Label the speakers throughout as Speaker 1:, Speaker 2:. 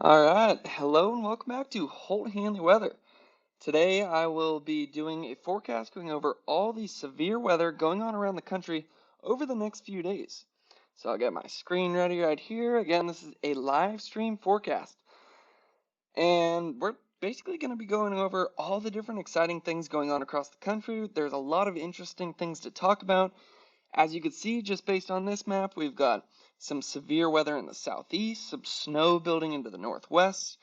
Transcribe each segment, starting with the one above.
Speaker 1: Alright, hello and welcome back to Holt Hanley Weather. Today I will be doing a forecast going over all the severe weather going on around the country over the next few days. So I'll get my screen ready right here. Again, this is a live stream forecast. And we're basically going to be going over all the different exciting things going on across the country. There's a lot of interesting things to talk about. As you can see, just based on this map, we've got some severe weather in the southeast, some snow building into the northwest.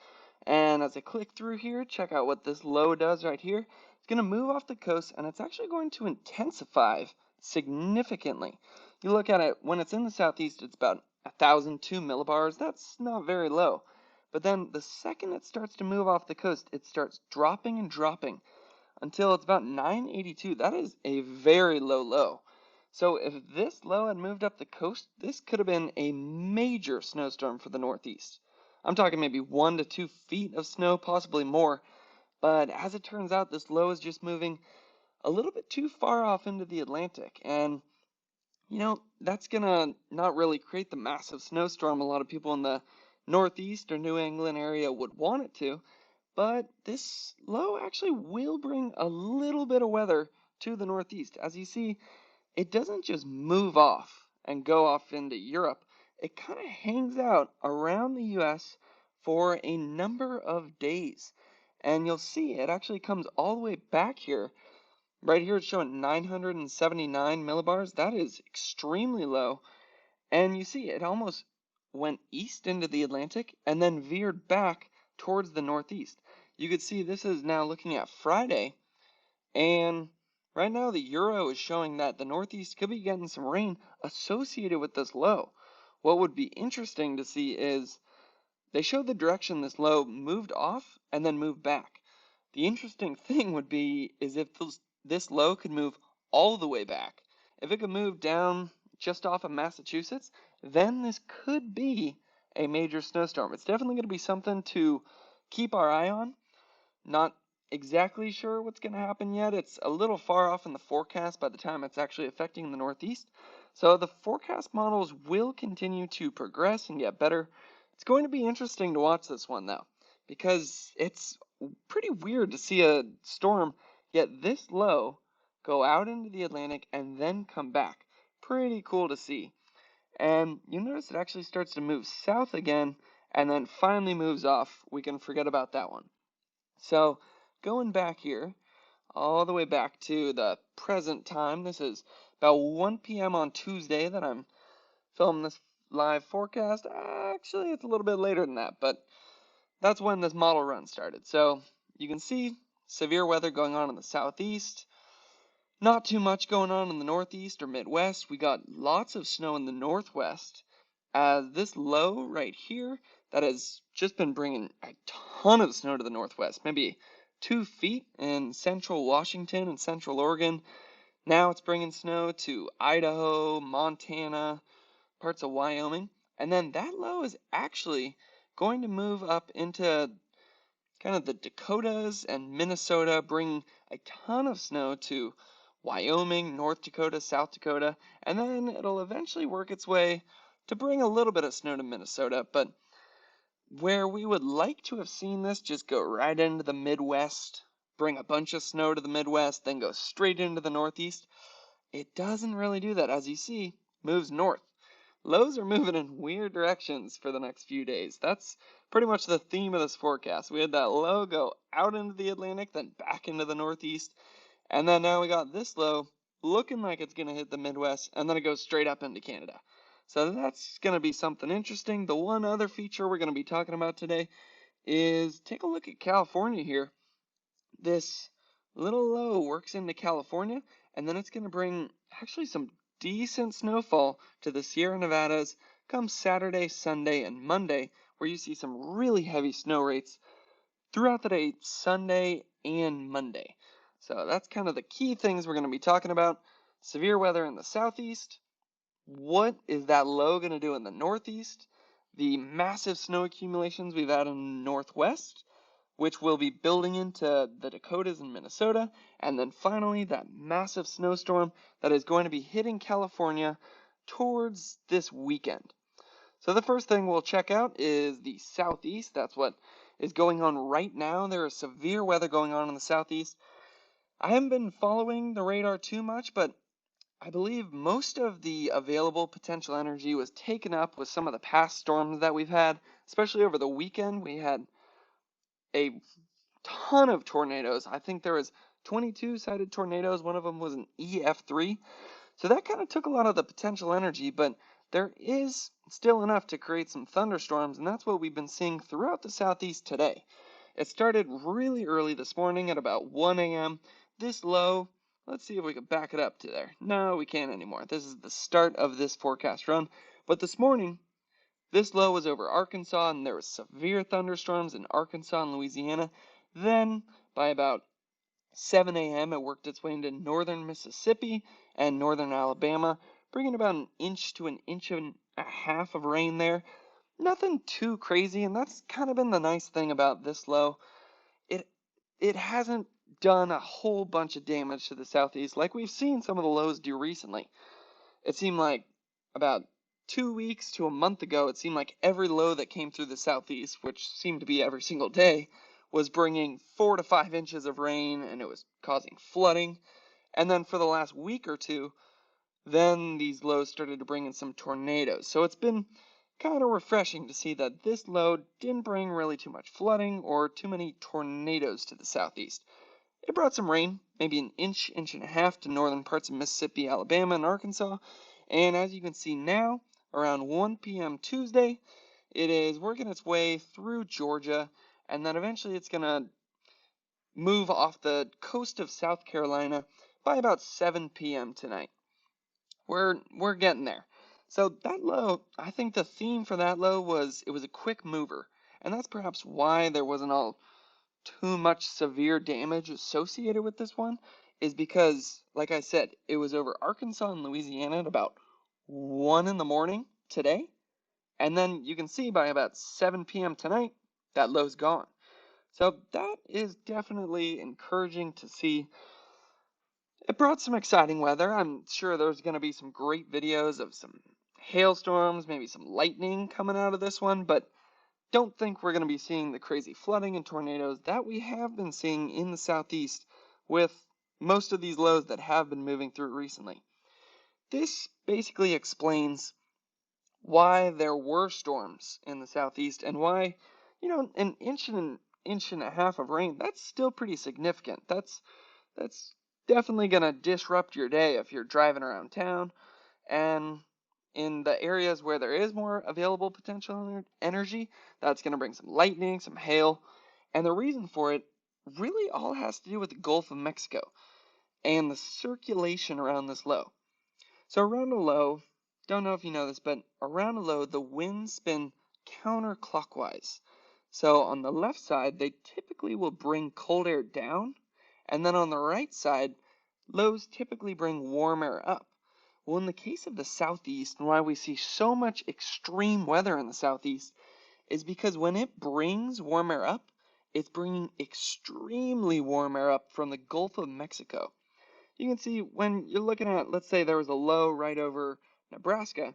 Speaker 1: And as I click through here, check out what this low does right here. It's going to move off the coast, and it's actually going to intensify significantly. You look at it, when it's in the southeast, it's about 1,002 millibars. That's not very low. But then the second it starts to move off the coast, it starts dropping and dropping until it's about 982. That is a very low. So if this low had moved up the coast, this could have been a major snowstorm for the Northeast. I'm talking maybe 1 to 2 feet of snow, possibly more. But as it turns out, this low is just moving a little bit too far off into the Atlantic. And, that's going to not really create the massive snowstorm a lot of people in the Northeast or New England area would want it to. But this low actually will bring a little bit of weather to the Northeast. As you see, it doesn't just move off and go off into Europe. It kind of hangs out around the US for a number of days. And you'll see it actually comes all the way back here. Right here it's showing 979 millibars. That is extremely low. And you see it almost went east into the Atlantic and then veered back towards the Northeast. You could see this is now looking at Friday, and right now the Euro is showing that the Northeast could be getting some rain associated with this low. What would be interesting to see is they showed the direction this low moved off and then moved back. The interesting thing would be is if this low could move all the way back. If it could move down just off of Massachusetts, then this could be a major snowstorm. It's definitely going to be something to keep our eye on. Not exactly sure what's going to happen yet. It's a little far off in the forecast by the time it's actually affecting the Northeast. So the forecast models will continue to progress and get better. It's going to be interesting to watch this one, though, because it's pretty weird to see a storm get this low, go out into the Atlantic, and then come back. Pretty cool to see. And you notice it actually starts to move south again, and then finally moves off. We can forget about that one. So going back here, all the way back to the present time, this is about 1 p.m. on Tuesday that I'm filming this live forecast. Actually, it's a little bit later than that, but that's when this model run started. So you can see severe weather going on in the southeast. Not too much going on in the northeast or midwest. We got lots of snow in the northwest. As this low right here, that has just been bringing a ton of snow to the northwest, maybe 2 feet in central Washington and central Oregon. Now it's bringing snow to Idaho, Montana, parts of Wyoming. And then that low is actually going to move up into kind of the Dakotas and Minnesota, bring a ton of snow to Wyoming, North Dakota, South Dakota, and then it'll eventually work its way to bring a little bit of snow to Minnesota. But where we would like to have seen this just go right into the Midwest, bring a bunch of snow to the Midwest, then go straight into the Northeast, it doesn't really do that. As you see, moves north. Lows are moving in weird directions for the next few days. That's pretty much the theme of this forecast. We had that low go out into the Atlantic, then back into the Northeast, and then now we got this low looking like it's going to hit the Midwest, and then it goes straight up into Canada. So that's going to be something interesting. The one other feature we're going to be talking about today is take a look at California here. This little low works into California, and then it's going to bring actually some decent snowfall to the Sierra Nevadas come Saturday, Sunday, and Monday, where you see some really heavy snow rates throughout the day, Sunday and Monday. So that's kind of the key things we're going to be talking about. Severe weather in the southeast. What is that low going to do in the northeast? The massive snow accumulations we've had in the northwest, which will be building into the Dakotas and Minnesota, and then finally that massive snowstorm that is going to be hitting California towards this weekend. So the first thing we'll check out is the southeast. That's what is going on right now. There is severe weather going on in the southeast. I haven't been following the radar too much, but I believe most of the available potential energy was taken up with some of the past storms that we've had, especially over the weekend. We had a ton of tornadoes. I think there was 22 sighted tornadoes. One of them was an EF3. So that kind of took a lot of the potential energy, but there is still enough to create some thunderstorms, and that's what we've been seeing throughout the southeast today. It started really early this morning at about 1 a.m. This low, let's see if we can back it up to there. No, we can't anymore. This is the start of this forecast run. But this morning, this low was over Arkansas, and there was severe thunderstorms in Arkansas and Louisiana. Then, by about 7 a.m., it worked its way into northern Mississippi and northern Alabama, bringing about an inch to an inch and a half of rain there. Nothing too crazy, and that's kind of been the nice thing about this low. It it hasn't done a whole bunch of damage to the southeast like we've seen some of the lows do recently. It seemed like about 2 weeks to a month ago, it seemed like every low that came through the southeast, which seemed to be every single day, was bringing 4 to 5 inches of rain, and it was causing flooding. And then for the last week or two, then these lows started to bring in some tornadoes. So it's been kind of refreshing to see that this low didn't bring really too much flooding or too many tornadoes to the southeast. It brought some rain, maybe an inch, inch and a half to northern parts of Mississippi, Alabama, and Arkansas. And as you can see now, around 1 p.m. Tuesday, it is working its way through Georgia, and then eventually it's going to move off the coast of South Carolina by about 7 p.m. tonight. We're getting there. So that low, I think the theme for that low was it was a quick mover, and that's perhaps why there wasn't all too much severe damage associated with this one, is because, like I said, it was over Arkansas and Louisiana at about 1 in the morning today, and then you can see by about 7 p.m. tonight, that low's gone. So that is definitely encouraging to see. It brought some exciting weather. I'm sure there's going to be some great videos of some hailstorms, maybe some lightning coming out of this one, but don't think we're going to be seeing the crazy flooding and tornadoes that we have been seeing in the southeast with most of these lows that have been moving through recently. This basically explains why there were storms in the southeast and why, an inch and a half of rain, that's still pretty significant. That's definitely going to disrupt your day if you're driving around town. And in the areas where there is more available potential energy, that's going to bring some lightning, some hail. And the reason for it really all has to do with the Gulf of Mexico and the circulation around this low. So around a low, don't know if you know this, but around a low, the winds spin counterclockwise. So on the left side, they typically will bring cold air down, and then on the right side, lows typically bring warm air up. Well, in the case of the southeast, and why we see so much extreme weather in the southeast, is because when it brings warm air up, it's bringing extremely warm air up from the Gulf of Mexico. You can see when you're looking at, let's say there was a low right over Nebraska,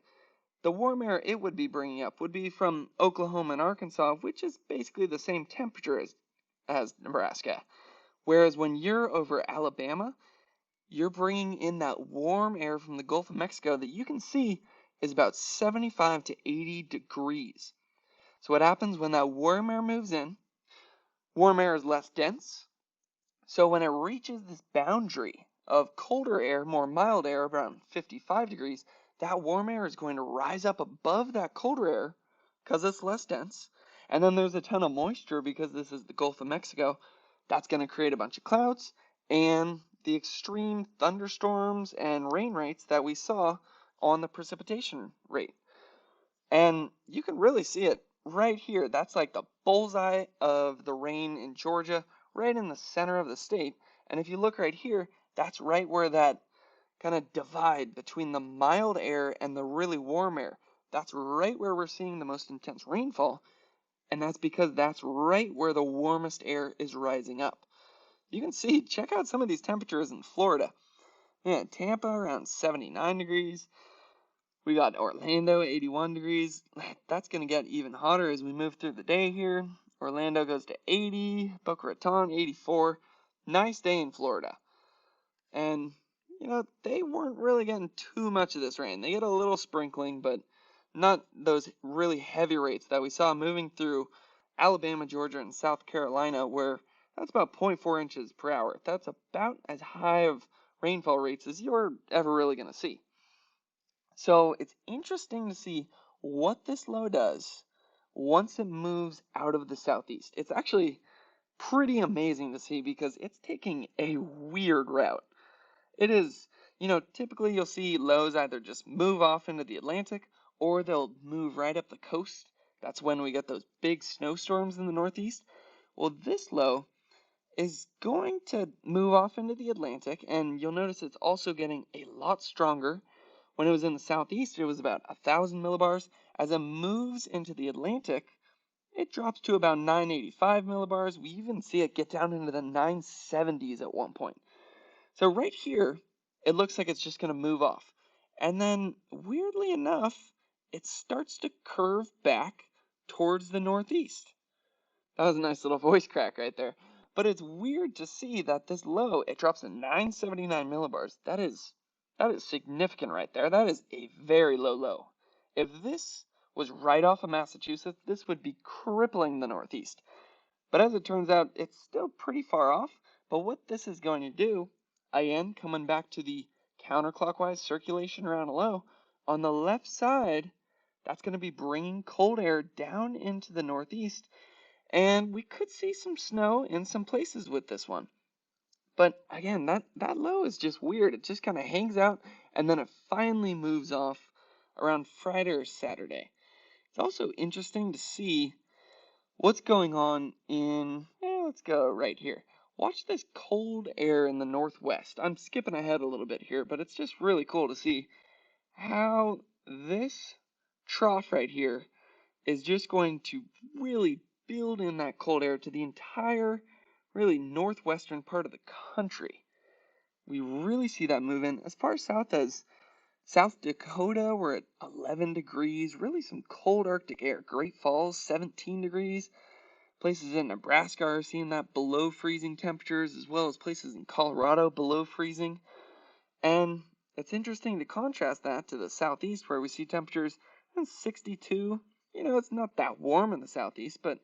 Speaker 1: the warm air it would be bringing up would be from Oklahoma and Arkansas, which is basically the same temperature as Nebraska. Whereas when you're over Alabama, you're bringing in that warm air from the Gulf of Mexico that you can see is about 75 to 80 degrees. So what happens when that warm air moves in, warm air is less dense. So when it reaches this boundary of colder air, more mild air, around 55 degrees, that warm air is going to rise up above that colder air because it's less dense. And then there's a ton of moisture because this is the Gulf of Mexico. That's going to create a bunch of clouds and the extreme thunderstorms and rain rates that we saw on the precipitation rate. And you can really see it right here. That's like the bullseye of the rain in Georgia, right in the center of the state. And if you look right here, that's right where that kind of divide between the mild air and the really warm air. That's right where we're seeing the most intense rainfall. And that's because that's right where the warmest air is rising up. You can see, check out some of these temperatures in Florida. Yeah, Tampa around 79 degrees. We got Orlando, 81 degrees. That's going to get even hotter as we move through the day here. Orlando goes to 80, Boca Raton, 84. Nice day in Florida. And, they weren't really getting too much of this rain. They get a little sprinkling, but not those really heavy rates that we saw moving through Alabama, Georgia, and South Carolina, where that's about 0.4 inches per hour. That's about as high of rainfall rates as you're ever really going to see. So it's interesting to see what this low does once it moves out of the southeast. It's actually pretty amazing to see because it's taking a weird route. It is, typically you'll see lows either just move off into the Atlantic or they'll move right up the coast. That's when we get those big snowstorms in the Northeast. Well, this low is going to move off into the Atlantic, and you'll notice it's also getting a lot stronger. When it was in the Southeast, it was about 1,000 millibars. As it moves into the Atlantic, it drops to about 985 millibars. We even see it get down into the 970s at one point. So right here, it looks like it's just going to move off. And then, weirdly enough, it starts to curve back towards the northeast. That was a nice little voice crack right there. But it's weird to see that this low, it drops to 979 millibars. That is significant right there. That is a very low low. If this was right off of Massachusetts, this would be crippling the Northeast. But as it turns out, it's still pretty far off. But what this is going to do, again, coming back to the counterclockwise circulation around a low, on the left side, that's going to be bringing cold air down into the Northeast. And we could see some snow in some places with this one. But again, that low is just weird. It just kind of hangs out and then it finally moves off around Friday or Saturday. It's also interesting to see what's going on let's go right here. Watch this cold air in the northwest. I'm skipping ahead a little bit here, but it's just really cool to see how this trough right here is just going to really build in that cold air to the entire, really northwestern part of the country. We really see that move in as far south as South Dakota. We're at 11 degrees, really some cold Arctic air. Great Falls, 17 degrees. Places in Nebraska are seeing that below freezing temperatures, as well as places in Colorado below freezing. And it's interesting to contrast that to the southeast, where we see temperatures in 62. It's not that warm in the southeast, but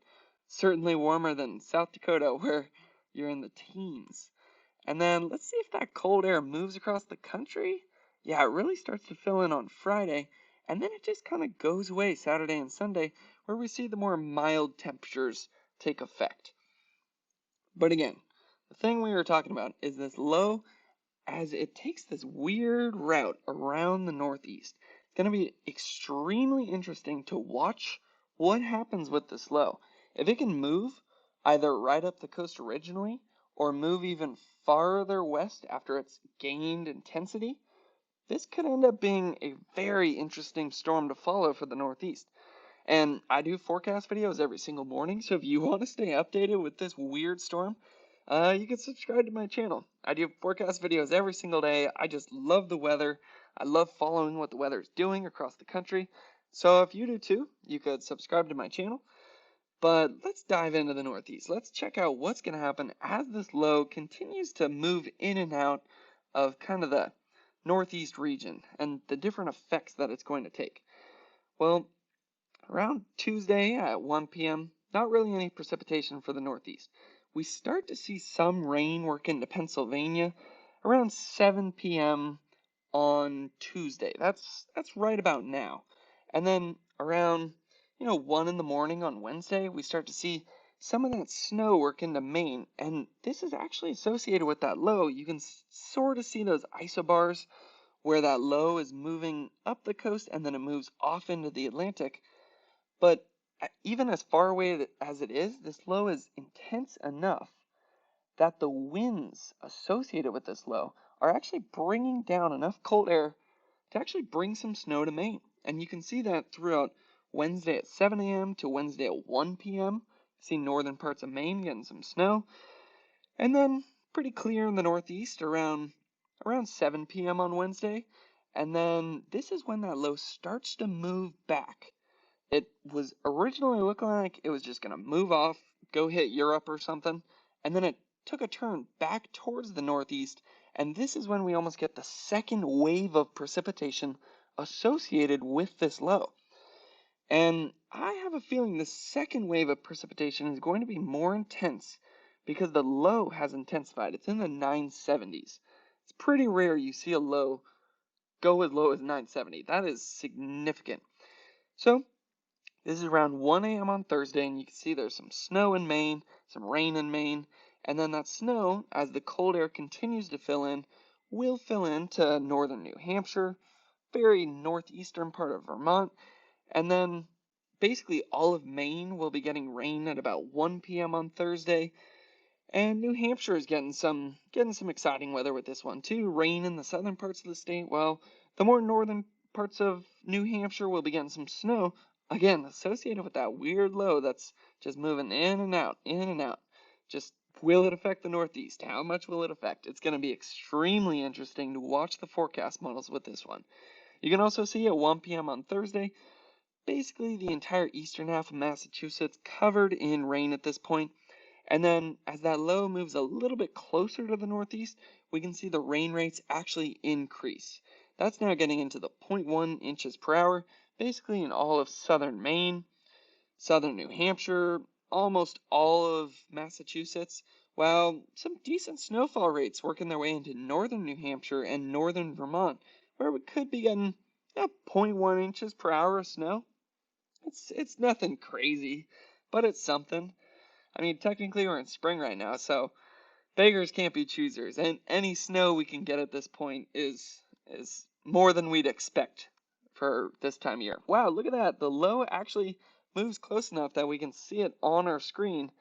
Speaker 1: certainly warmer than South Dakota, where you're in the teens. And then let's see if that cold air moves across the country. Yeah, it really starts to fill in on Friday, and then it just kind of goes away Saturday and Sunday, where we see the more mild temperatures take effect. But again, the thing we were talking about is this low, as it takes this weird route around the Northeast. It's going to be extremely interesting to watch what happens with this low. If it can move either right up the coast originally or move even farther west after it's gained intensity, this could end up being a very interesting storm to follow for the Northeast. And I do forecast videos every single morning, so if you want to stay updated with this weird storm, you can subscribe to my channel. I do forecast videos every single day. I just love the weather. I love following what the weather is doing across the country. So if you do too, you could subscribe to my channel. But let's dive into the Northeast. Let's check out what's going to happen as this low continues to move in and out of kind of the Northeast region and the different effects that it's going to take. Well, around Tuesday at 1 p.m., not really any precipitation for the Northeast. We start to see some rain work into Pennsylvania around 7 p.m. on Tuesday. That's right about now. And then around 1 in the morning on Wednesday, we start to see some of that snow work into Maine. And this is actually associated with that low. You can sort of see those isobars where that low is moving up the coast and then it moves off into the Atlantic. But even as far away as it is, this low is intense enough that the winds associated with this low are actually bringing down enough cold air to actually bring some snow to Maine. And you can see that throughout Wednesday at 7 a.m. to Wednesday at 1 p.m. See northern parts of Maine getting some snow. And then pretty clear in the Northeast around 7 p.m. on Wednesday. And then this is when that low starts to move back. It was originally looking like it was just going to move off, go hit Europe or something, and then it took a turn back towards the northeast, and this is when we almost get the second wave of precipitation associated with this low. And I have a feeling the second wave of precipitation is going to be more intense because the low has intensified. It's in the 970s. It's pretty rare you see a low go as low as 970. That is significant. So this is around 1 a.m. on Thursday, and you can see there's some snow in Maine, some rain in Maine, and then that snow, as the cold air continues to fill in, will fill into northern New Hampshire, very northeastern part of Vermont, and then basically all of Maine will be getting rain at about 1 p.m. on Thursday, and New Hampshire is getting some exciting weather with this one too. Rain in the southern parts of the state, while the more northern parts of New Hampshire will be getting some snow, again associated with that weird low that's just moving in and out, in and out. Just will it affect the Northeast? How much will it affect? It's going to be extremely interesting to watch the forecast models with this one. You can also see at 1 p.m. on Thursday, basically the entire eastern half of Massachusetts covered in rain at this point. And then as that low moves a little bit closer to the northeast, we can see the rain rates actually increase. That's now getting into the 0.1 inches per hour, basically in all of southern Maine, southern New Hampshire, almost all of Massachusetts, while some decent snowfall rates working their way into northern New Hampshire and northern Vermont, where we could be getting 0.1 inches per hour of snow. It's nothing crazy, but it's something. I mean, technically we're in spring right now, so beggars can't be choosers, and any snow we can get at this point is more than we'd expect for this time of year. Wow, look at that. The low actually moves close enough that we can see it on our screen.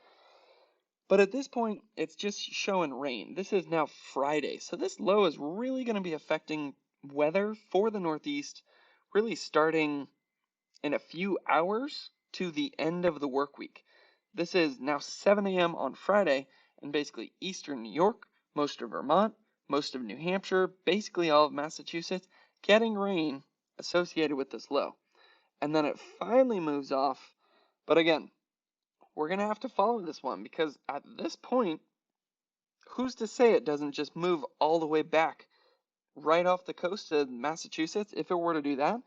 Speaker 1: But at this point, it's just showing rain. This is now Friday, so this low is really going to be affecting weather for the Northeast, really starting in a few hours to the end of the work week. This is now 7 a.m. on Friday, and basically eastern New York, most of Vermont, most of New Hampshire, basically all of Massachusetts, getting rain associated with this low. And then it finally moves off, but again, we're going to have to follow this one because at this point, who's to say it doesn't just move all the way back right off the coast of Massachusetts? If it were to do that,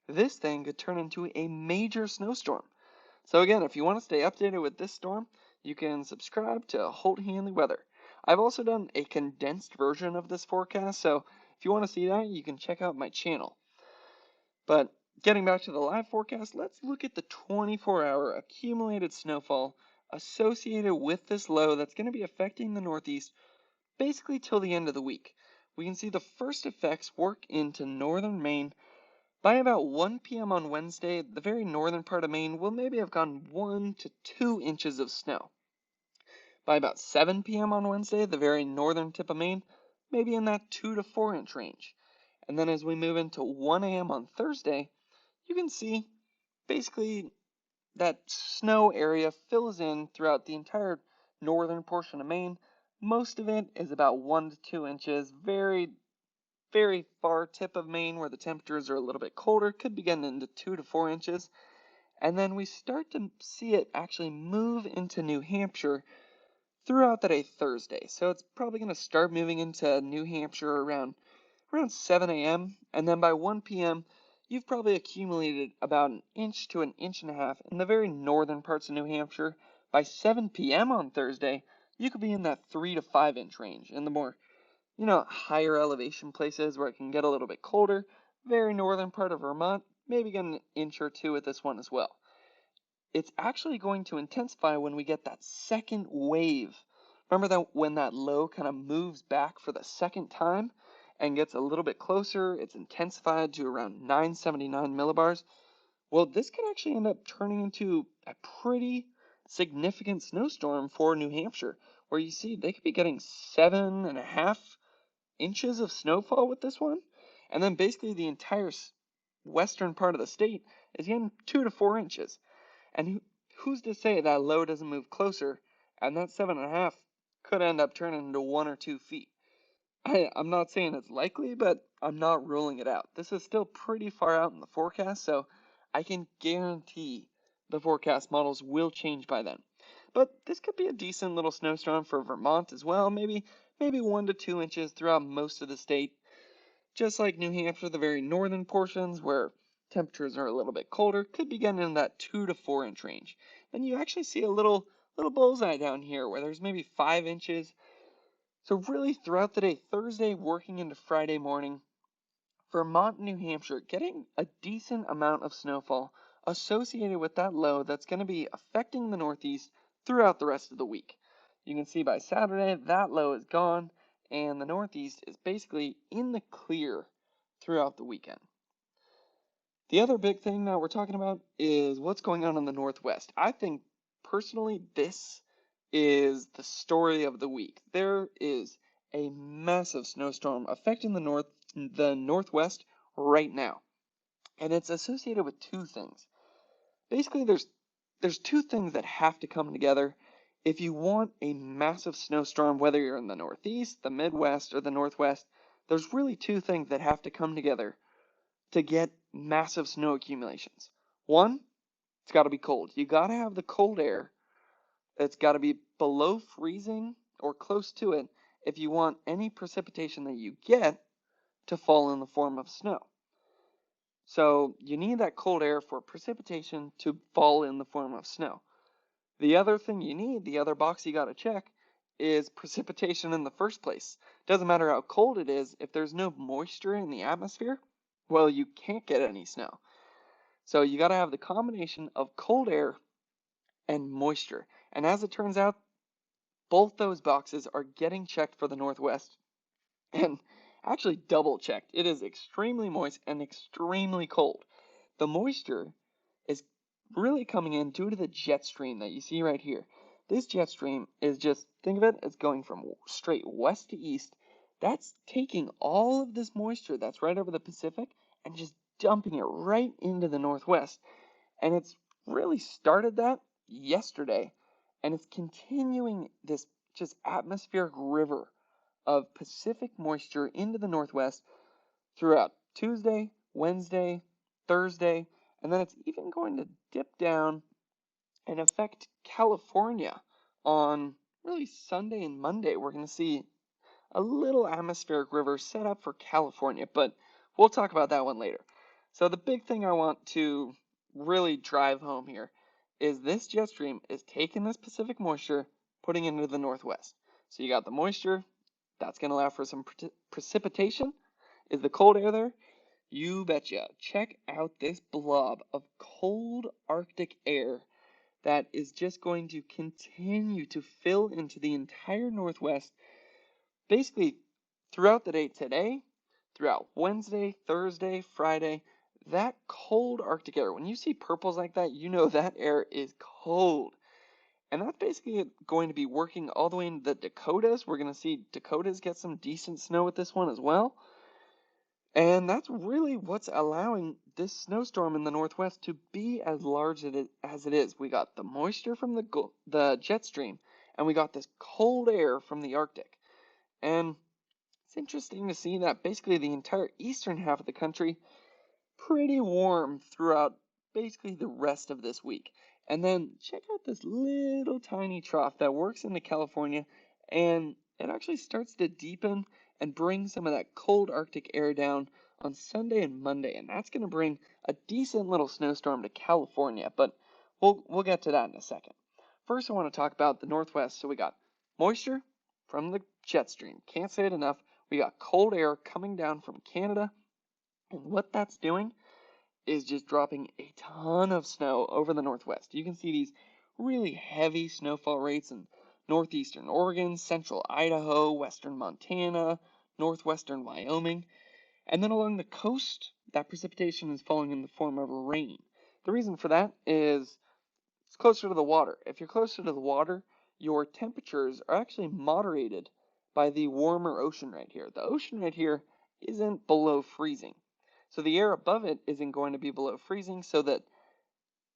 Speaker 1: this thing could turn into a major snowstorm. So again, if you want to stay updated with this storm, you can subscribe to Holt Hanley Weather. I've also done a condensed version of this forecast, so if you want to see that, you can check out my channel. But getting back to the live forecast, let's look at the 24-hour accumulated snowfall associated with this low that's going to be affecting the Northeast basically till the end of the week. We can see the first effects work into northern Maine. By about 1 p.m. on Wednesday, the very northern part of Maine will maybe have gotten 1 to 2 inches of snow. By about 7 p.m. on Wednesday, the very northern tip of Maine may be in that 2 to 4 inch range. And then as we move into 1 a.m. on Thursday, you can see basically that snow area fills in throughout the entire northern portion of Maine. Most of it is about 1 to 2 inches, very far tip of Maine where the temperatures are a little bit colder, could be getting into 2 to 4 inches. And then we start to see it actually move into New Hampshire throughout the day Thursday. So it's probably going to start moving into New Hampshire around 7 a.m. And then by 1 p.m., you've probably accumulated about an inch to an inch and a half in the very northern parts of New Hampshire. By 7 p.m. on Thursday, you could be in that 3 to 5 inch range. In the more higher elevation places where it can get a little bit colder, very northern part of Vermont, maybe get an inch or two with this one as well. It's actually going to intensify when we get that second wave. Remember that when that low kind of moves back for the second time and gets a little bit closer, it's intensified to around 979 millibars. Well, this could actually end up turning into a pretty significant snowstorm for New Hampshire, where you see they could be getting 7.5 inches of snowfall with this one. And then basically the entire western part of the state is getting 2 to 4 inches. And who's to say that low doesn't move closer, and that 7.5 could end up turning into 1 or 2 feet. I'm not saying it's likely, but I'm not ruling it out. This is still pretty far out in the forecast, so I can guarantee the forecast models will change by then. But this could be a decent little snowstorm for Vermont as well, maybe 1 to 2 inches throughout most of the state. Just like New Hampshire, the very northern portions where temperatures are a little bit colder could be getting in that 2 to 4 inch range. Then you actually see a little bullseye down here where there's maybe 5 inches. So really throughout the day, Thursday working into Friday morning, Vermont and New Hampshire getting a decent amount of snowfall associated with that low that's going to be affecting the Northeast throughout the rest of the week. You can see by Saturday that low is gone and the Northeast is basically in the clear throughout the weekend. The other big thing that we're talking about is what's going on in the Northwest. I think personally this is the story of the week. There is a massive snowstorm affecting the Northwest right now. And it's associated with two things. Basically there's two things that have to come together if you want a massive snowstorm, whether you're in the Northeast, the Midwest, or the Northwest. There's really two things that have to come together to get massive snow accumulations. One, it's got to be cold. You got to have the cold air. It's got to be below freezing or close to it if you want any precipitation that you get to fall in the form of snow. So you need that cold air for precipitation to fall in the form of snow. The other thing you need, the other box you got to check, is precipitation in the first place. Doesn't matter how cold it is, if there's no moisture in the atmosphere, well, you can't get any snow. So you got to have the combination of cold air and moisture. And as it turns out, both those boxes are getting checked for the Northwest and actually double checked. It is extremely moist and extremely cold. The moisture is really coming in due to the jet stream that you see right here. This jet stream is just, think of it as going from straight west to east. That's taking all of this moisture that's right over the Pacific and just dumping it right into the Northwest. And it's really started that yesterday, and it's continuing this just atmospheric river of Pacific moisture into the Northwest throughout Tuesday, Wednesday, Thursday, and then it's even going to dip down and affect California on really Sunday and Monday. We're going to see a little atmospheric river set up for California, but we'll talk about that one later. So the big thing I want to really drive home here is this jet stream is taking this Pacific moisture, putting it into the Northwest. So you got the moisture, that's going to allow for some precipitation. Is the cold air there? You betcha. Check out this blob of cold Arctic air that is just going to continue to fill into the entire Northwest basically throughout the day today, throughout Wednesday, Thursday, Friday. That cold Arctic air, when you see purples like that, you know that air is cold. And that's basically going to be working all the way into the Dakotas. We're going to see Dakotas get some decent snow with this one as well. And that's really what's allowing this snowstorm in the Northwest to be as large as it is. We got the moisture from the jet stream, and we got this cold air from the Arctic. And it's interesting to see that basically the entire eastern half of the country pretty warm throughout basically the rest of this week. And then check out this little tiny trough that works into California, and it actually starts to deepen and bring some of that cold Arctic air down on Sunday and Monday, and that's going to bring a decent little snowstorm to California, but we'll get to that in a second. First, I want to talk about the Northwest. So we got moisture from the jet stream. Can't say it enough. We got cold air coming down from Canada, and what that's doing is just dropping a ton of snow over the Northwest. You can see these really heavy snowfall rates in northeastern Oregon, central Idaho, western Montana, northwestern Wyoming. And then along the coast, that precipitation is falling in the form of rain. The reason for that is it's closer to the water. If you're closer to the water, your temperatures are actually moderated by the warmer ocean right here. The ocean right here isn't below freezing. So the air above it isn't going to be below freezing, so that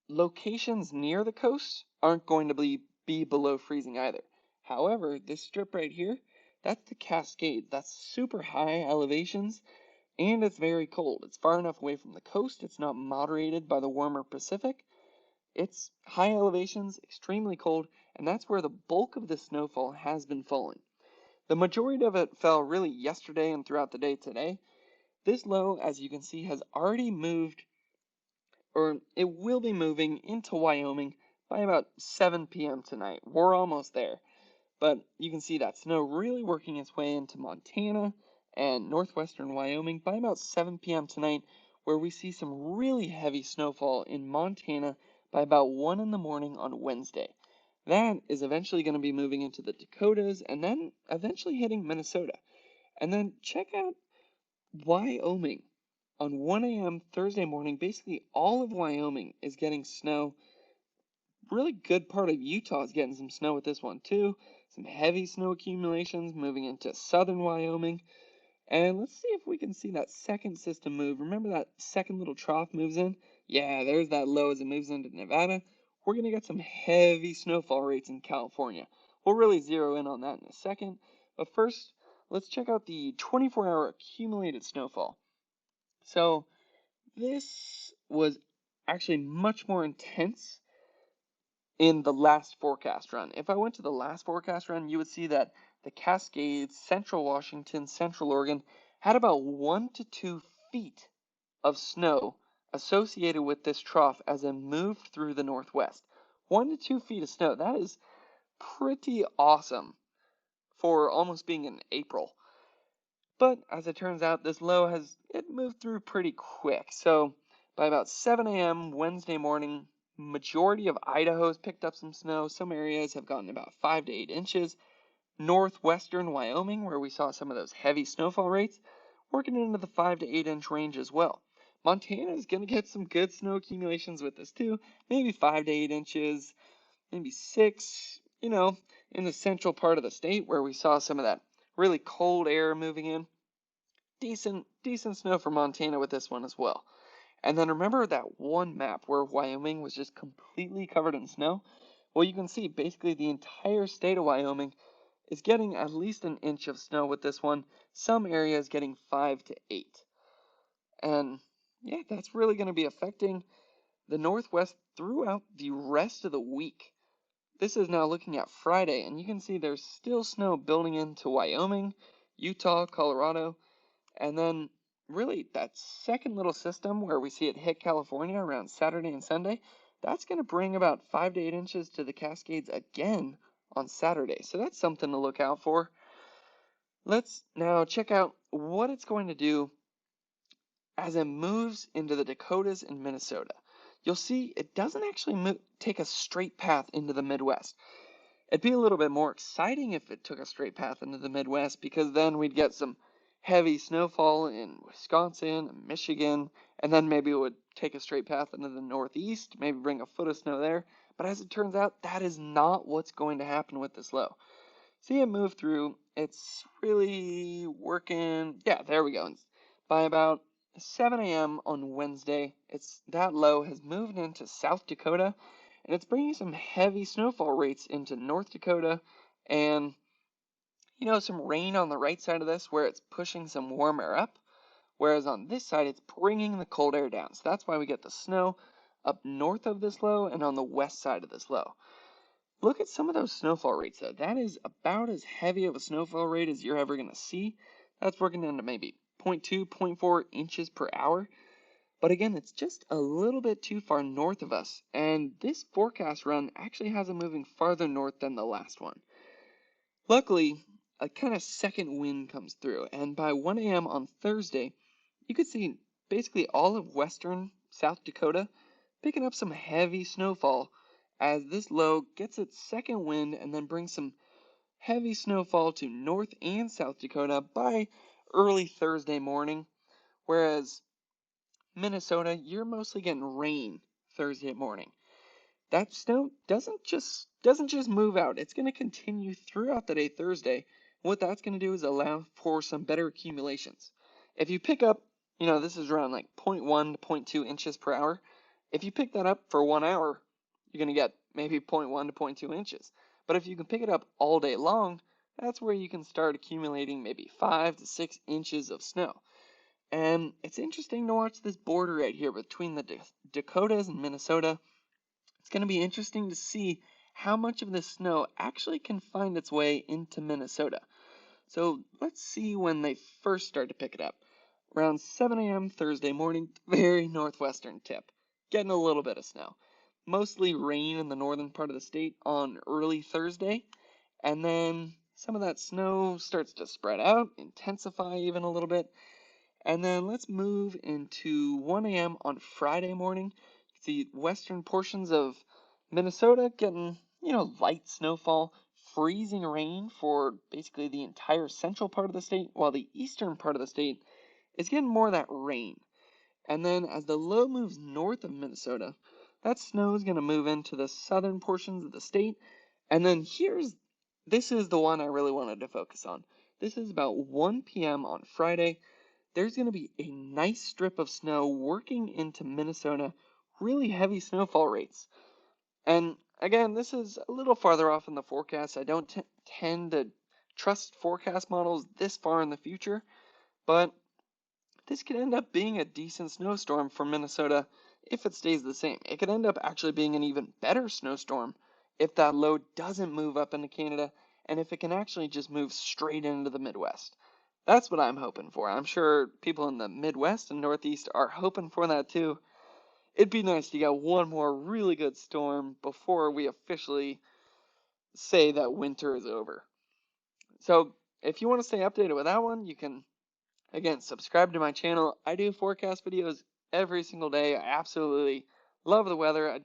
Speaker 1: locations near the coast aren't going to be below freezing either. However, this strip right here, That's the Cascades. That's super high elevations, and it's very cold. It's far enough away from the coast. It's not moderated by the warmer Pacific. It's high elevations, extremely cold, and that's where the bulk of the snowfall has been falling. The majority of it fell really yesterday and throughout the day today. This low, as you can see, has already moved, or it will be moving into Wyoming by about 7 p.m. tonight. We're almost there. But you can see that snow really working its way into Montana and northwestern Wyoming by about 7 p.m. tonight, where we see some really heavy snowfall in Montana by about 1 in the morning on Wednesday. That is eventually going to be moving into the Dakotas and then eventually hitting Minnesota. And then check out Wyoming. On 1 a.m. Thursday morning, basically all of Wyoming is getting snow. Really good part of Utah is getting some snow with this one too. Some heavy snow accumulations moving into southern Wyoming. And let's see if we can see that second system move. Remember that second little trough moves in? Yeah, there's that low as it moves into Nevada. We're going to get some heavy snowfall rates in California. We'll really zero in on that in a second. But first, let's check out the 24-hour accumulated snowfall. So this was actually much more intense in the last forecast run. If I went to the last forecast run, you would see that the Cascades, Central Washington, Central Oregon had about 1 to 2 feet of snow associated with this trough as it moved through the northwest. 1 to 2 feet of snow. That is pretty awesome for almost being in April. But as it turns out, this low it moved through pretty quick. So by about 7 a.m. Wednesday morning, majority of Idaho has picked up some snow. Some areas have gotten about 5 to 8 inches. Northwestern Wyoming, where we saw some of those heavy snowfall rates, working into the 5 to 8 inch range as well. Montana is going to get some good snow accumulations with this too. Maybe 5 to 8 inches, maybe 6, in the central part of the state where we saw some of that really cold air moving in. Decent snow for Montana with this one as well. And then remember that one map where Wyoming was just completely covered in snow? Well, you can see basically the entire state of Wyoming is getting at least an inch of snow with this one. Some areas getting 5 to 8. And yeah, that's really going to be affecting the Northwest throughout the rest of the week. This is now looking at Friday, and you can see there's still snow building into Wyoming, Utah, Colorado, and then really that second little system where we see it hit California around Saturday and Sunday, that's going to bring about 5 to 8 inches to the Cascades again on Saturday. So that's something to look out for. Let's now check out what it's going to do as it moves into the Dakotas and Minnesota. You'll see it doesn't actually take a straight path into the Midwest. It'd be a little bit more exciting if it took a straight path into the Midwest, because then we'd get some heavy snowfall in Wisconsin and Michigan, and then maybe it would take a straight path into the Northeast, maybe bring a foot of snow there. But as it turns out, that is not what's going to happen with this low. See it move through. It's really working. Yeah, there we go. By about 7 a.m. on Wednesday, that low has moved into South Dakota, and it's bringing some heavy snowfall rates into North Dakota, and some rain on the right side of this where it's pushing some warm air up, whereas on this side it's bringing the cold air down. So that's why we get the snow up north of this low and on the west side of this low. Look at some of those snowfall rates though. That is about as heavy of a snowfall rate as you're ever going to see. That's working into maybe 0.2, 0.4 inches per hour. But again, it's just a little bit too far north of us, and this forecast run actually has it moving farther north than the last one. Luckily, a kind of second wind comes through, and by 1 a.m. on Thursday, you could see basically all of western South Dakota picking up some heavy snowfall as this low gets its second wind and then brings some heavy snowfall to North and South Dakota by early Thursday morning, whereas Minnesota, you're mostly getting rain Thursday morning. That snow doesn't just move out. It's going to continue throughout the day Thursday. What that's going to do is allow for some better accumulations. If you pick up, this is around like 0.1 to 0.2 inches per hour. If you pick that up for 1 hour, you're going to get maybe 0.1 to 0.2 inches. But if you can pick it up all day long, that's where you can start accumulating maybe 5 to 6 inches of snow. And it's interesting to watch this border right here between the Dakotas and Minnesota. It's going to be interesting to see how much of this snow actually can find its way into Minnesota. So let's see when they first start to pick it up. Around 7 a.m. Thursday morning, very northwestern tip. Getting a little bit of snow. Mostly rain in the northern part of the state on early Thursday. And then some of that snow starts to spread out, intensify even a little bit. And then let's move into 1 a.m. on Friday morning. You can see western portions of Minnesota getting, light snowfall, freezing rain for basically the entire central part of the state, while the eastern part of the state is getting more of that rain. And then as the low moves north of Minnesota, that snow is going to move into the southern portions of the state. And then this is the one I really wanted to focus on. This is about 1 p.m. on Friday. There's going to be a nice strip of snow working into Minnesota, really heavy snowfall rates. And again, this is a little farther off in the forecast. I don't tend to trust forecast models this far in the future, but this could end up being a decent snowstorm for Minnesota if it stays the same. It could end up actually being an even better snowstorm if that low doesn't move up into Canada and if it can actually just move straight into the Midwest. That's what I'm hoping for. I'm sure people in the Midwest and Northeast are hoping for that too. It'd be nice to get one more really good storm before we officially say that winter is over. So if you want to stay updated with that one, you can, again, subscribe to my channel. I do forecast videos every single day. I absolutely love the weather.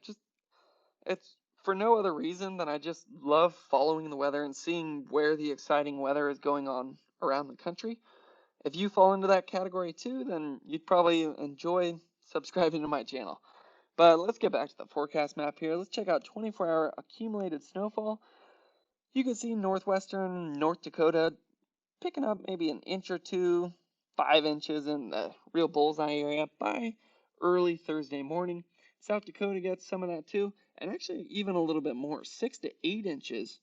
Speaker 1: It's for no other reason than I just love following the weather and seeing where the exciting weather is going on around the country. If you fall into that category too, then you'd probably enjoy subscribing to my channel. But let's get back to the forecast map here. Let's check out 24-hour accumulated snowfall. You can see northwestern North Dakota picking up maybe an inch or two, 5 inches in the real bullseye area by early Thursday morning. South Dakota gets some of that too, and actually even a little bit more, 6 to 8 inches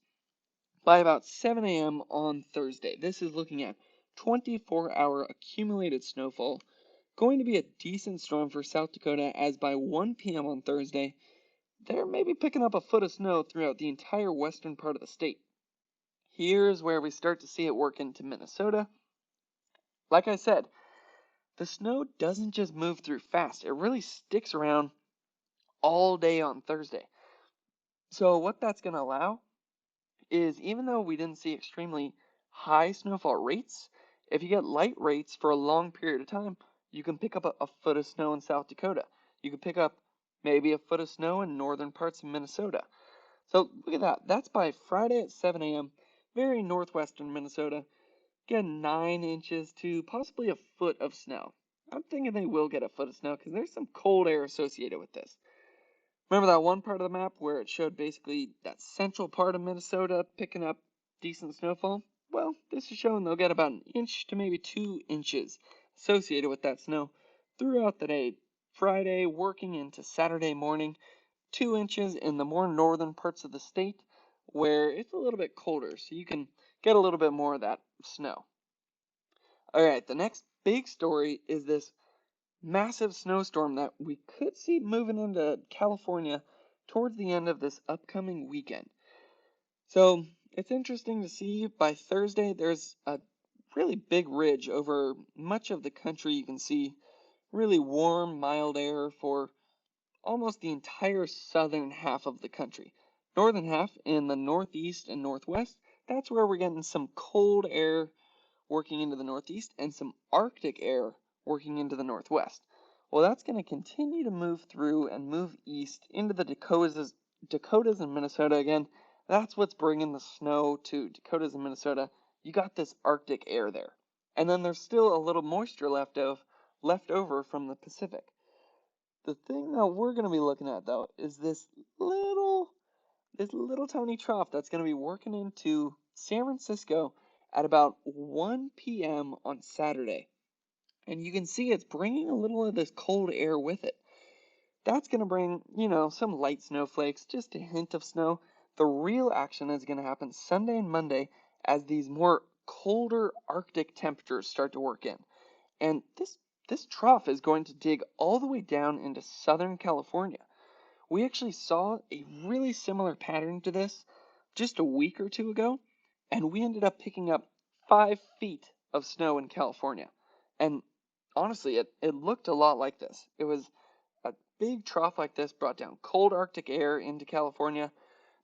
Speaker 1: by about 7 a.m. on Thursday. This is looking at 24-hour accumulated snowfall. Going to be a decent storm for South Dakota, as by 1 p.m. on Thursday, they're maybe picking up a foot of snow throughout the entire western part of the state. Here's where we start to see it work into Minnesota. Like I said, the snow doesn't just move through fast. It really sticks around all day on Thursday. So what that's going to allow is, even though we didn't see extremely high snowfall rates, if you get light rates for a long period of time, you can pick up a foot of snow in South Dakota. You can pick up maybe a foot of snow in northern parts of Minnesota. So look at that. That's by Friday at 7 a.m., very northwestern Minnesota. Get 9 inches to possibly a foot of snow. I'm thinking they will get a foot of snow because there's some cold air associated with this. Remember that one part of the map where it showed basically that central part of Minnesota picking up decent snowfall? Well, this is showing they'll get about an inch to maybe 2 inches associated with that snow throughout the day. Friday working into Saturday morning, 2 inches in the more northern parts of the state where it's a little bit colder, so you can get a little bit more of that snow. Alright, the next big story is this massive snowstorm that we could see moving into California towards the end of this upcoming weekend. So it's interesting to see by Thursday there's a really big ridge over much of the country. You can see really warm, mild air for almost the entire southern half of the country. Northern half in the northeast and northwest, that's where we're getting some cold air working into the northeast and some Arctic air working into the northwest. Well, that's going to continue to move through and move east into the Dakotas and Minnesota again. That's what's bringing the snow to Dakotas and Minnesota. You got this Arctic air there. And then there's still a little moisture left over from the Pacific. The thing that we're going to be looking at, though, is this little tiny trough that's going to be working into San Francisco at about 1 p.m. on Saturday. And you can see it's bringing a little of this cold air with it. That's going to bring, some light snowflakes, just a hint of snow. The real action is going to happen Sunday and Monday as these more colder Arctic temperatures start to work in. And this trough is going to dig all the way down into Southern California. We actually saw a really similar pattern to this just a week or two ago, and we ended up picking up 5 feet of snow in California. And honestly, it looked a lot like this. It was a big trough like this brought down cold Arctic air into California.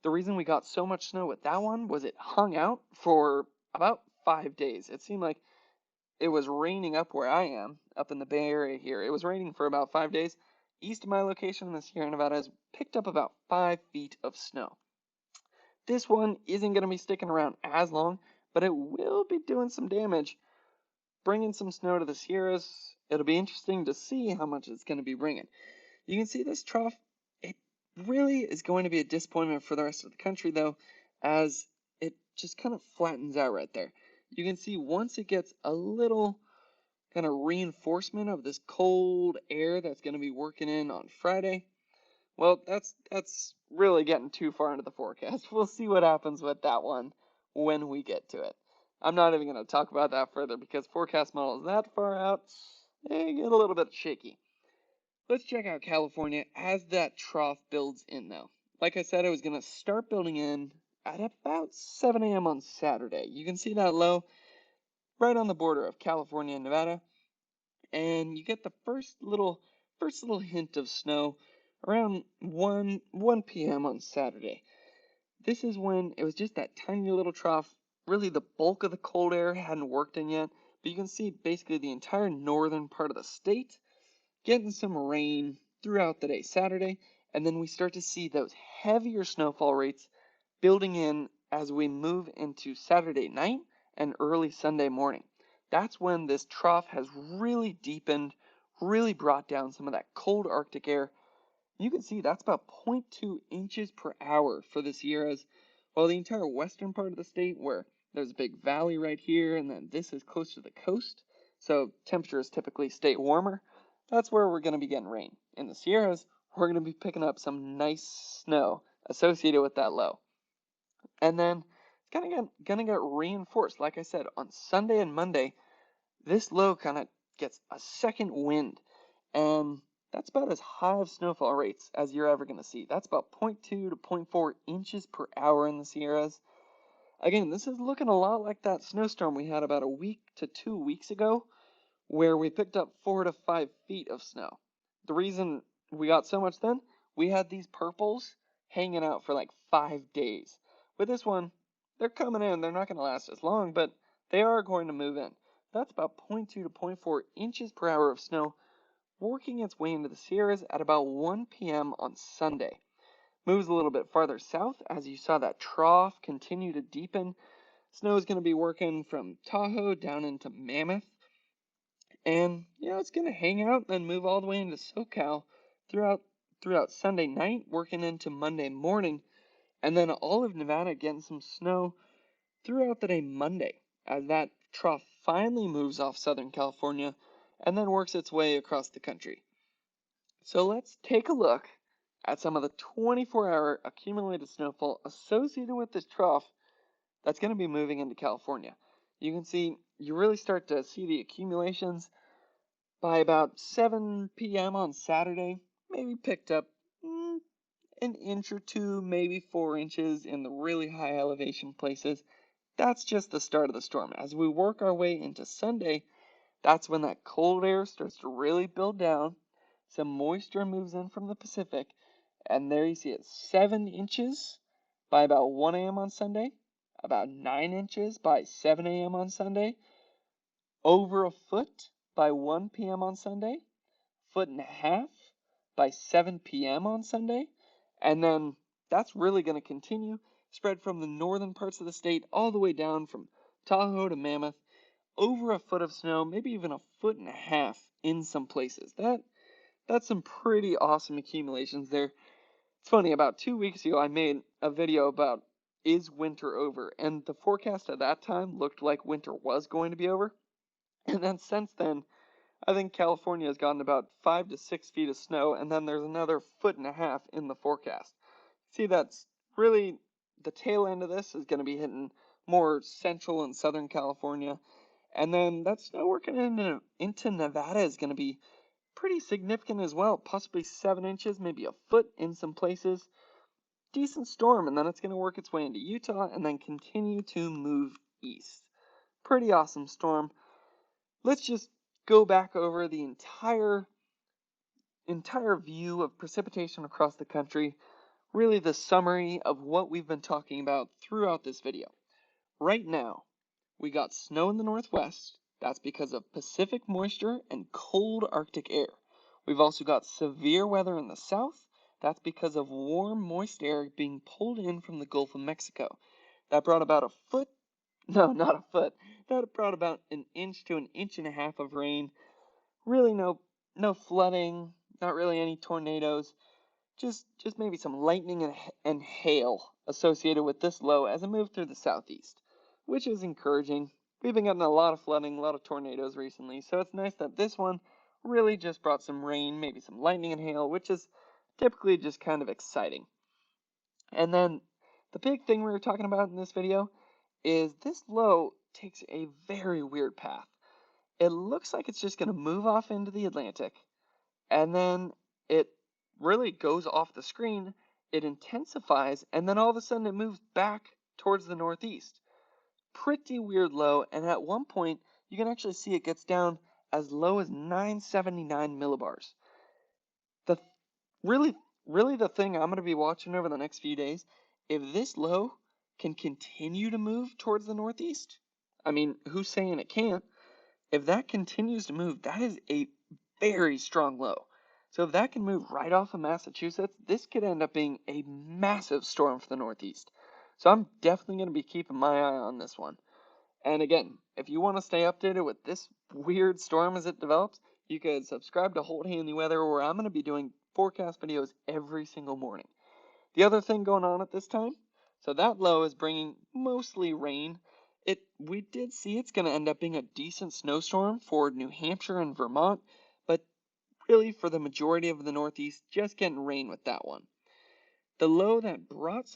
Speaker 1: The reason we got so much snow with that one was it hung out for about 5 days. It seemed like it was raining up where I am, up in the Bay Area here. It was raining for about 5 days. East of my location in the Sierra Nevada has picked up about 5 feet of snow. This one isn't going to be sticking around as long, but it will be doing some damage, bringing some snow to the Sierras. It'll be interesting to see how much it's going to be bringing. You can see this trough, it really is going to be a disappointment for the rest of the country, though, as it just kind of flattens out right there. You can see once it gets a little kind of reinforcement of this cold air that's going to be working in on Friday. Well, that's really getting too far into the forecast. We'll see what happens with that one when we get to it. I'm not even going to talk about that further because forecast models that far out, they get a little bit shaky. Let's check out California as that trough builds in though. Like I said, I was going to start building in at about 7 a.m. on Saturday. You can see that low right on the border of California and Nevada. And you get the first little hint of snow around 1 p.m. on Saturday. This is when it was just that tiny little trough. Really, the bulk of the cold air hadn't worked in yet, but you can see basically the entire northern part of the state getting some rain throughout the day Saturday, and then we start to see those heavier snowfall rates building in as we move into Saturday night and early Sunday morning. That's when this trough has really deepened, really brought down some of that cold Arctic air. You can see that's about 0.2 inches per hour for the Sierras, while the entire western part of the state, where there's a big valley right here, and then this is close to the coast, so temperatures typically stay warmer. That's where we're going to be getting rain. In the Sierras, we're going to be picking up some nice snow associated with that low. And then it's going to get reinforced. Like I said, on Sunday and Monday, this low kind of gets a second wind. And that's about as high of snowfall rates as you're ever going to see. That's about 0.2 to 0.4 inches per hour in the Sierras. Again, this is looking a lot like that snowstorm we had about a week to 2 weeks ago, where we picked up 4 to 5 feet of snow. The reason we got so much then, we had these purples hanging out for like 5 days. With this one, they're coming in. They're not going to last as long, but they are going to move in. That's about 0.2 to 0.4 inches per hour of snow working its way into the Sierras at about 1 p.m. on Sunday. Moves a little bit farther south as you saw that trough continue to deepen. Snow is going to be working from Tahoe down into Mammoth. And, it's going to hang out and move all the way into SoCal throughout Sunday night, working into Monday morning. And then all of Nevada getting some snow throughout the day Monday as that trough finally moves off Southern California and then works its way across the country. So let's take a look at some of the 24-hour accumulated snowfall associated with this trough that's going to be moving into California. You can see, you really start to see the accumulations by about 7 p.m. on Saturday. Maybe picked up an inch or two, maybe 4 inches in the really high elevation places. That's just the start of the storm. As we work our way into Sunday, that's when that cold air starts to really build down. Some moisture moves in from the Pacific, and there you see it, 7 inches by about 1 a.m. on Sunday, about 9 inches by 7 a.m. on Sunday, over a foot by 1 p.m. on Sunday, 1.5 feet by 7 p.m. on Sunday, and then that's really going to continue, spread from the northern parts of the state all the way down from Tahoe to Mammoth, over a foot of snow, maybe even 1.5 feet in some places. That's some pretty awesome accumulations there. It's funny, about 2 weeks ago I made a video about is winter over, and the forecast at that time looked like winter was going to be over. And then since then, I think California has gotten about 5 to 6 feet of snow, and then there's another 1.5 feet in the forecast. See, that's really the tail end of this is going to be hitting more central and southern California. And then that snow working into Nevada is going to be pretty significant as well, possibly 7 inches, maybe a foot in some places. Decent storm, and then it's going to work its way into Utah and then continue to move east. Pretty awesome storm. Let's just go back over the entire view of precipitation across the country, really the summary of what we've been talking about throughout this video. Right now, we got snow in the northwest. That's because of Pacific moisture and cold Arctic air. We've also got severe weather in the south. That's because of warm, moist air being pulled in from the Gulf of Mexico. That brought about a foot, no, not a foot, that brought about an inch to an inch and a half of rain. Really no flooding, not really any tornadoes. Just maybe some lightning and hail associated with this low as it moved through the southeast, which is encouraging. We've been getting a lot of flooding, a lot of tornadoes recently, so it's nice that this one really just brought some rain, maybe some lightning and hail, which is typically just kind of exciting. And then the big thing we were talking about in this video is this low takes a very weird path. It looks like it's just going to move off into the Atlantic, and then it really goes off the screen, it intensifies, and then all of a sudden it moves back towards the northeast. Pretty weird low, and at one point you can actually see it gets down as low as 979 millibars. The really the thing I'm going to be watching over the next few days, if this low can continue to move towards the northeast, I mean, who's saying it can't? If that continues to move, that is a very strong low. So if that can move right off of Massachusetts, this could end up being a massive storm for the Northeast. So I'm definitely going to be keeping my eye on this one. And again, if you want to stay updated with this weird storm as it develops, you could subscribe to Holt Hanley Weather, where I'm going to be doing forecast videos every single morning. The other thing going on at this time, so that low is bringing mostly rain. We did see it's going to end up being a decent snowstorm for New Hampshire and Vermont, but really for the majority of the Northeast, just getting rain with that one. The low that brought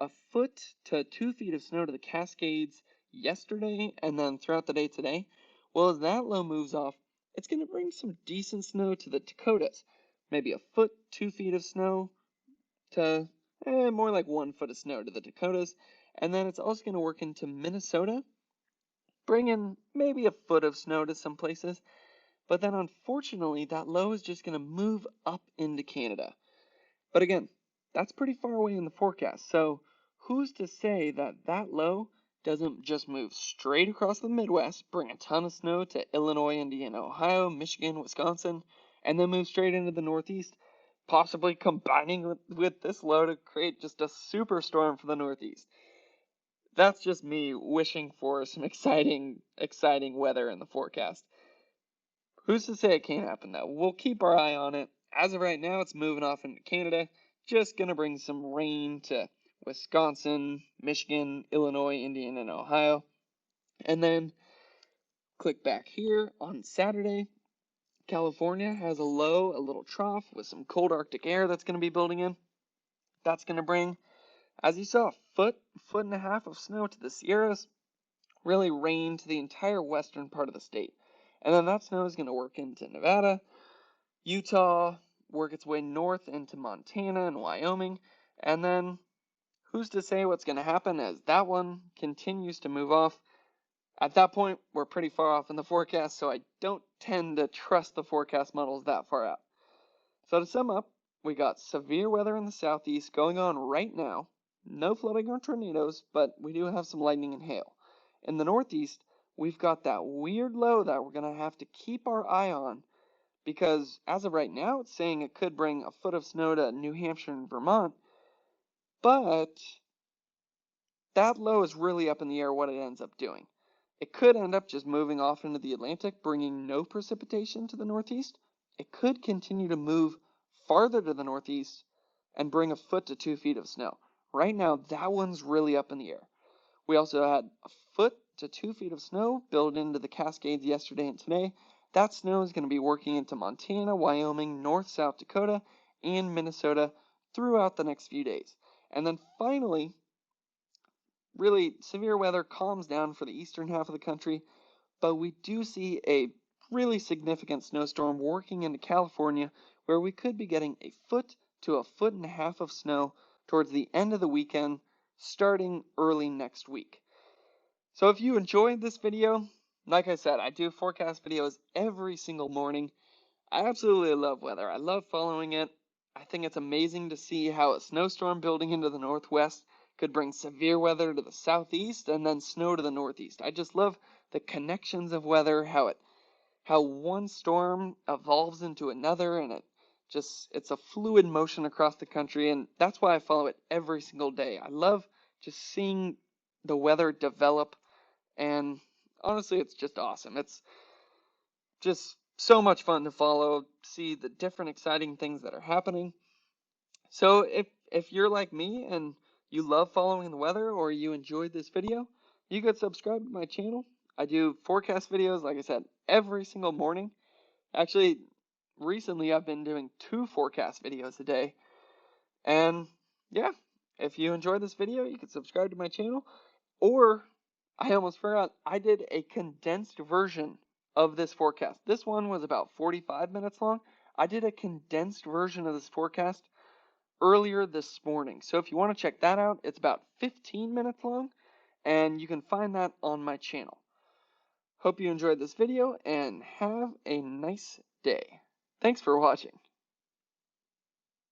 Speaker 1: a foot to 2 feet of snow to the Cascades yesterday and then throughout the day today, well, as that low moves off, it's going to bring some decent snow to the Dakotas. Maybe a foot, 2 feet of snow to more like 1 foot of snow to the Dakotas. And then it's also going to work into Minnesota, bringing maybe a foot of snow to some places. But then unfortunately, that low is just going to move up into Canada. But again, that's pretty far away in the forecast. So who's to say that that low doesn't just move straight across the Midwest, bring a ton of snow to Illinois, Indiana, Ohio, Michigan, Wisconsin, and then move straight into the Northeast, possibly combining with this low to create just a super storm for the Northeast. That's just me wishing for some exciting weather in the forecast. Who's to say it can't happen though? We'll keep our eye on it. As of right now, it's moving off into Canada. Just gonna bring some rain to Wisconsin, Michigan, Illinois, Indiana, and Ohio. And then click back here on Saturday. California has a low, a little trough with some cold Arctic air that's gonna be building in. That's gonna bring, as you saw, foot and a half of snow to the Sierras. Really rain to the entire western part of the state. And then that snow is going to work into Nevada, Utah, work its way north into Montana and Wyoming. And then who's to say what's going to happen as that one continues to move off? At that point, we're pretty far off in the forecast, so I don't tend to trust the forecast models that far out. So to sum up, we got severe weather in the southeast going on right now. No flooding or tornadoes, but we do have some lightning and hail. In the northeast, we've got that weird low that we're going to have to keep our eye on, because as of right now, it's saying it could bring a foot of snow to New Hampshire and Vermont, but that low is really up in the air what it ends up doing. It could end up just moving off into the Atlantic, bringing no precipitation to the northeast. It could continue to move farther to the northeast and bring a foot to 2 feet of snow. Right now, that one's really up in the air. We also had a foot to 2 feet of snow built into the Cascades yesterday and today. That snow is going to be working into Montana, Wyoming, North, South Dakota, and Minnesota throughout the next few days. And then finally, really severe weather calms down for the eastern half of the country, but we do see a really significant snowstorm working into California where we could be getting a foot to a foot and a half of snow towards the end of the weekend, starting early next week. So if you enjoyed this video, like I said, I do forecast videos every single morning. I absolutely love weather. I love following it. I think it's amazing to see how a snowstorm building into the northwest could bring severe weather to the southeast and then snow to the northeast. I just love the connections of weather, how one storm evolves into another, and it's a fluid motion across the country, and that's why I follow it every single day. I love just seeing the weather develop, and honestly, it's just awesome. It's just so much fun to follow, see the different exciting things that are happening. So if you're like me and you love following the weather or you enjoyed this video, you could subscribe to my channel. I do forecast videos, like I said, every single morning. Actually, recently I've been doing 2 forecast videos a day. And yeah, if you enjoyed this video, you can subscribe to my channel. Or, I almost forgot, I did a condensed version of this forecast. This one was about 45 minutes long. I did a condensed version of this forecast earlier this morning. So if you want to check that out, it's about 15 minutes long, and you can find that on my channel. Hope you enjoyed this video, and have a nice day. Thanks for watching.